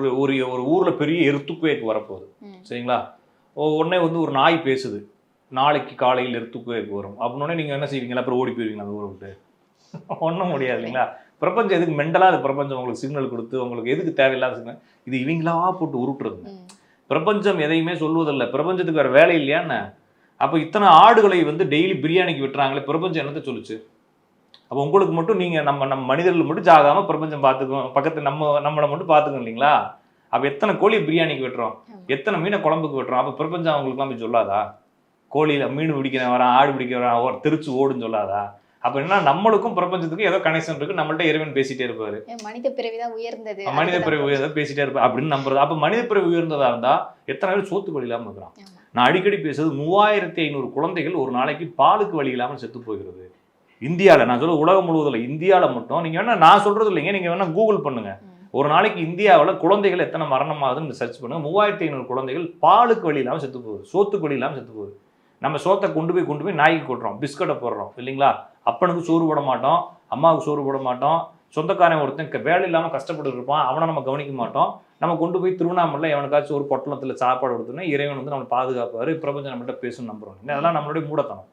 ஒரு ஒரு ஒரு ஊரில் பெரிய எர்த்துக்குவேக் வரப்போகுது, சரிங்களா? உடனே வந்து ஒரு நாய் பேசுது, நாளைக்கு காலையில் எர்த்துக்குவேக் வரும் அப்படின்னோடனே நீங்கள் என்ன செய்வீங்களா? அப்புறம் ஓடி போயிருவீங்களா அந்த ஊரை விட்டு? ஒன்றும் முடியாது இல்லைங்களா? பிரபஞ்சம் எதுக்கு மெண்டலாக அது பிரபஞ்சம் உங்களுக்கு சிக்னல் கொடுத்து உங்களுக்கு எதுக்கு தேவையில்லாத சிக்னல்? இது இவங்களா போட்டு உருட்டுறதுங்க. பிரபஞ்சம் எதையுமே சொல்வதில்லை. பிரபஞ்சத்துக்கு வேறு வேலை இல்லையான்னு. அப்போ இத்தனை ஆடுகளை வந்து டெய்லி பிரியாணிக்கு விட்டுறாங்களே, பிரபஞ்சம் என்னத்தை சொல்லுச்சு? அப்போ உங்களுக்கு மட்டும் நீங்கள் நம்ம மனிதர்கள் மட்டும் ஜாகாமல் பிரபஞ்சம் பார்த்துக்கும், பக்கத்து நம்மளை மட்டும் பார்த்துக்கும் இல்லைங்களா? அப்போ எத்தனை கோழி பிரியாணிக்கு வெட்டுறோம், எத்தனை மீனை குழம்புக்கு வெட்டுறோம்? அப்போ பிரபஞ்சம் அவங்களுக்குலாம் போய் சொல்லாதா? கோழியில் மீன் பிடிக்கிற வரான், ஆடு பிடிக்க வரான், தெரிச்சு ஓடுன்னு சொல்லாதா? அப்போ என்ன, நம்மளுக்கும் பிரபஞ்சத்துக்கும் ஏதோ கனெக்ஷன் இருக்கு. நம்மள்ட்ட இறைவன் பேசிட்டே இருப்பாரு. மனித பிறவிதான் உயர்ந்தது, மனித பிறவி உயர்ந்தது பேசிட்டே இருப்பாரு அப்படின்னு நம்புறது. அப்போ மனித பிறவி உயர்ந்ததா இருந்தா எத்தனை பேர் சோத்துக்கு வழி இல்லாமல் இருக்கிறான்? நான் அடிக்கடி பேசுறது 3500 குழந்தைகள் ஒரு நாளைக்கு பாலுக்கு வழி இல்லாமல் செத்து போகிறது இந்தியாவில். நான் சொல்ல உலகம் முழுவதில், இந்தியாவில் மட்டும். நீங்கள் வேணா, நான் சொல்றது இல்லைங்க, நீங்கள் வேணா கூகுள் பண்ணுங்க. ஒரு நாளைக்கு இந்தியாவில் குழந்தைகள் எத்தனை மரணமாகுதுன்னு சர்ச் பண்ணுங்க. 3500 குழந்தைகள் பாலுக்கு வழி இல்லாமல் செத்து போகுது, சோத்துக்கு வழி இல்லாமல் செத்து போகுது. நம்ம சோத்தை கொண்டு போய் நாய்க்கு கொட்டுறோம், பிஸ்கட்டை போடுறோம் இல்லைங்களா? அப்பனுக்கு சோறு போட மாட்டோம், அம்மாவுக்கு சோறு போட மாட்டோம். சொந்தக்காரன் ஒருத்தன் வேலை இல்லாமல் கஷ்டப்பட்டு இருப்பான், அவனை நம்ம கவனிக்க மாட்டோம். நம்ம கொண்டு போய் திருவண்ணாமலை எவனுக்காச்சும் ஒரு பொட்டலத்தில் சாப்பாடு கொடுத்தோன்னா இறைவன் வந்து நம்மளை பாதுகாப்பார், பிரபஞ்சம் நம்மள்கிட்ட பேசணும்னு நம்புறோம். அதெல்லாம் நம்மளுடைய மூடத்தனம்.